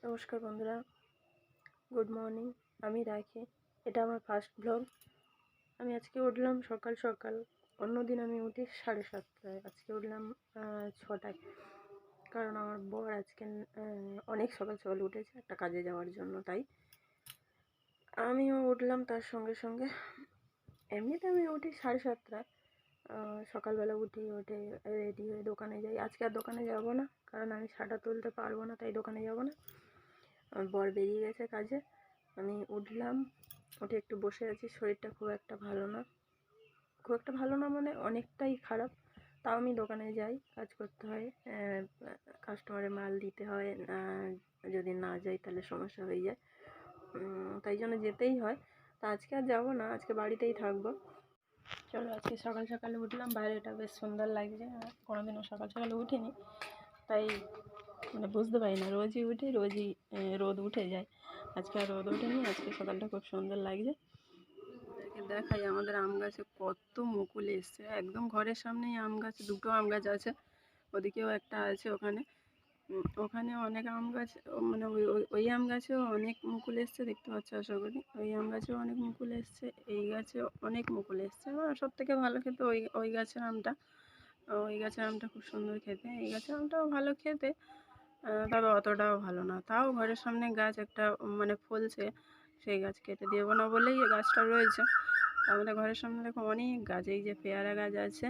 নমস্কার বন্ধুরা, good morning. আমি রাখি, এটা আমার ফার্স্ট ব্লগ। আমি আজকে উঠলাম সকাল সকাল। অন্যদিন আমি উঠি 7:30টায়, আজকে উঠলাম 6টায়। কারণ আমার বর আজকে অনেক সকাল সকাল উঠেছে একটা কাজে যাওয়ার জন্য, তাই আমিও উঠলাম তার সঙ্গে সঙ্গে। এমনিতে আমি উঠি 7:30টায়। সকালবেলা উঠে রেডি হয়ে দোকানে যাই। আজকে আর দোকানে যাব না, কারণ আমি সাটা তুলতে পারবো না, তাই দোকানে যাব না। আমার বর বেরিয়ে গেছে কাজে। আমি উঠলাম, উঠে একটু বসে আছি। শরীরটা খুব একটা ভালো না মানে অনেকটাই খারাপ। তাও আমি দোকানে যাই, কাজ করতে হয়, কাস্টমারের মাল দিতে হয়। যদি না যাই তাহলে সমস্যা হয়ে যায়, তাই জন্য যেতেই হয়। তা আজকে আর যাবো না, আজকে বাড়িতেই থাকবো। চলো, আজকে সকাল সকালে উঠলাম, বাইরেটা বেশ সুন্দর লাগছে। কোনোদিনও সকাল সকালে উঠিনি, তাই মানে বুঝতে পারি না। রোজই উঠি, রোজই রোদ উঠে যায়। আজকে আর রোদ ওঠেনি, আজকে সকালটা খুব সুন্দর লাগছে। দেখাই আমাদের আম গাছে কত মুকুল এসছে। একদম ঘরের সামনেই আম গাছ, দুটো আম গাছ আছে, ওদিকেও একটা আছে। ওখানে অনেক আম গাছ, মানে ওই আম গাছেও অনেক মুকুল এসছে, দেখতে পাচ্ছ আশা করি। ওই আম গাছেও অনেক মুকুল এসছে, এই গাছেও অনেক মুকুল এসছে। সব থেকে ভালো খেতে ওই গাছের আমটা। ওই গাছের আমটা খুব সুন্দর খেতে, এই গাছের আমটাও ভালো খেতে, তবে অতটাও ভালো না। তাও ঘরের সামনে গাছ একটা মানে ফলছে, সেই গাছ কেটে দেবো না বলেই গাছটা রয়েছে। আমাদের ঘরের সামনে দেখো অনেক গাছ, এই যে পেয়ারা গাছ আছে,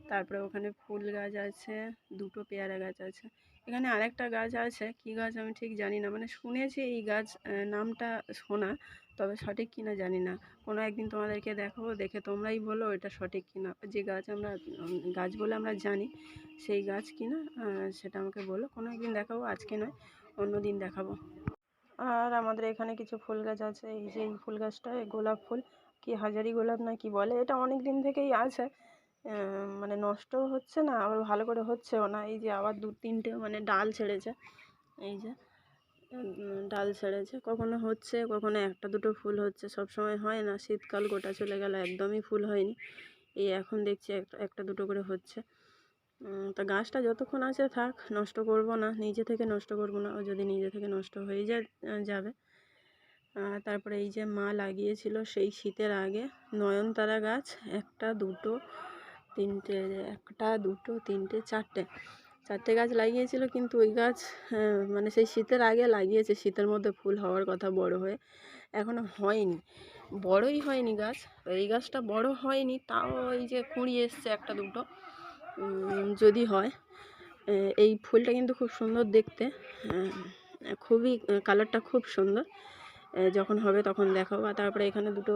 তারপরে ওখানে ফুল গাছ আছে, দুটো পেয়ারা গাছ আছে। এখানে আরেকটা গাছ আছে, কি গাছ আমি ঠিক জানি না, মানে শুনেছি এই গাছ নামটা শোনা, তবে সঠিক কিনা জানি না। কোনো একদিন তোমাদেরকে দেখাবো, দেখে তোমরাই বলো এটা সঠিক কিনা। যে গাছ আমরা গাছ বলে আমরা জানি, সেই গাছ কিনা সেটা আমাকে বলো। কোনো একদিন দেখাবো, আজকে নয়, অন্য দিন দেখাবো। আর আমাদের এখানে কিছু ফুল গাছ আছে, এই যে এই ফুল গাছটা, গোলাপ ফুল, কি হাজারি গোলাপ না কি বলে, এটা অনেক দিন থেকেই আছে। মানে নষ্টও হচ্ছে না, আবার ভালো করে হচ্ছেও না। এই যে আবার 2-3টে মানে ডাল ছেড়েছে, এই যে ডাল ছেড়েছে, কখনো হচ্ছে, কখনো একটা দুটো ফুল হচ্ছে, সব সময় হয় না। শীতকাল গোটা চলে গেল, একদমই ফুল হয়নি। এই এখন দেখছি একটা দুটো করে হচ্ছে। তা গাছটা যতক্ষণ আছে থাক, নষ্ট করব না, নিজে থেকে নষ্ট করব না। ও যদি নিজে থেকে নষ্ট হয়ে যাবে। তারপরে এই যে মা লাগিয়েছিল সেই শীতের আগে নয়নতারা গাছ, একটা দুটো তিনটে চারটে গাছ লাগিয়েছিল। কিন্তু ওই গাছ মানে সেই শীতের আগে লাগিয়েছে, শীতের মধ্যে ফুল হওয়ার কথা বড় হয়ে, এখনো হয়নি, বড়ই হয়নি গাছ। এই গাছটা বড় হয়নি, তাও এই যে কুঁড়ি এসছে একটা দুটো, যদি হয়। এই ফুলটা কিন্তু খুব সুন্দর দেখতে, খুবই কালারটা খুব সুন্দর। যখন হবে তখন দেখাবো। তারপরে এখানে দুটো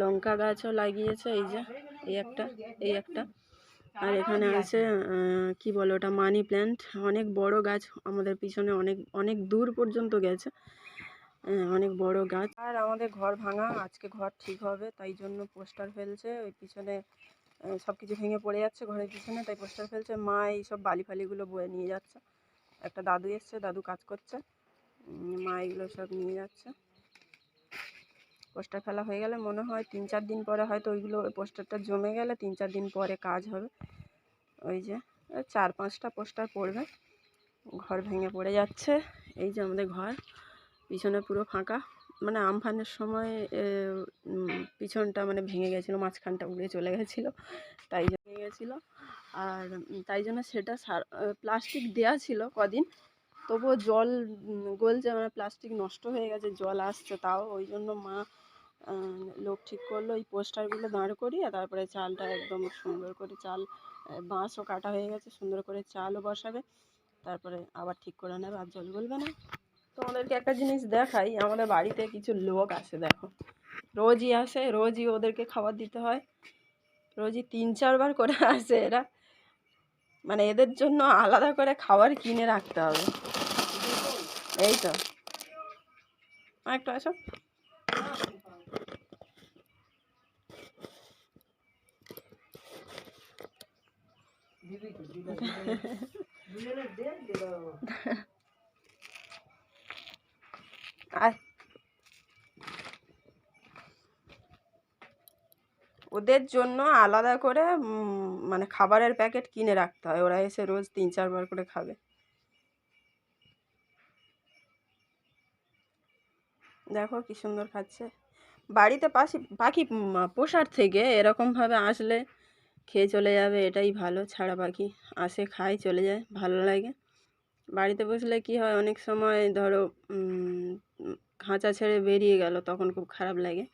লঙ্কা গাছও লাগিয়েছে, এই যে এই একটা। আর এখানে আছে কি বলে ওটা, মানি প্ল্যান্ট, অনেক বড় গাছ, আমাদের পিছনে অনেক অনেক দূর পর্যন্ত গেছে, অনেক বড় গাছ। আর আমাদের ঘর ভাঙা, আজকে ঘর ঠিক হবে, তাই জন্য পোস্টার ফেলছে। ওই পিছনে সব কিছু ভেঙে পড়ে যাচ্ছে ঘরের পিছনে, তাই পোস্টার ফেলছে। মা এই সব বালি ফালিগুলো বয়ে নিয়ে যাচ্ছে। একটা দাদু এসছে, দাদু কাজ করছে, মা এগুলো সব নিয়ে যাচ্ছে। পোস্টার ফেলা হয়ে গেলে মনে হয় 3-4 দিন পরে হয়তো ওই পোস্টারটা জমে গেলে 3-4 দিন পরে কাজ হবে। ওই যে 4-5টা পোস্টার পড়বে। ঘর ভেঙে পড়ে যাচ্ছে। এই যে আমাদের ঘর, পিছনে পুরো ফাঁকা, মানে আমফানের সময় পিছনটা মানে ভেঙে গেছিলো, মাঝখানটা উড়ে চলে গেছিলো, তাই ভেঙে গেছিলো। আর তাই জন্য সেটা প্লাস্টিক দেওয়া ছিল কদিন, তবুও জল গলছে, মানে প্লাস্টিক নষ্ট হয়ে গেছে, জল আসছে। তাও ওই জন্য মা লোক ঠিক করলো এই পোস্টারগুলো দাঁড় করিয়ে, তারপরে চালটা একদম সুন্দর করে, বাঁশও কাটা হয়ে গেছে, সুন্দর করে চালও বসাবে, তারপরে আবার ঠিক করে নেবে, আর জল গলবে না। তোমাদেরকে একটা জিনিস দেখাই, আমাদের বাড়িতে কিছু লোক আসে, দেখো, রোজই আসে, রোজই ওদেরকে খাবার দিতে হয়, রোজই 3-4 বার করে আসে এরা। মানে এদের জন্য আলাদা করে খাবার কিনে রাখতে হবে। এই তো একটু আসো। ওদের জন্য আলাদা করে মানে খাবারের প্যাকেট কিনে রাখতে হয়, ওরা এসে রোজ 3-4 বার করে খাবে। দেখো কি সুন্দর খাচ্ছে। বাড়িতে পাখি পোষার থেকে এরকমভাবে আসলে খেয়ে চলে যাবে, এটাই ভালো। ছাড়া পাখি আসে, খায়, চলে যায়, ভালো লাগে। বাড়িতে বসলে কি হয়, অনেক সময় ধরো খাঁচা ছেড়ে বেরিয়ে গেল, তখন খুব খারাপ লাগে।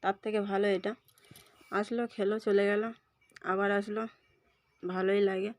তার থেকে ভালো এটা আসলো, খেলো, চলে গেল, আবার আসলো, ভালোই লাগে।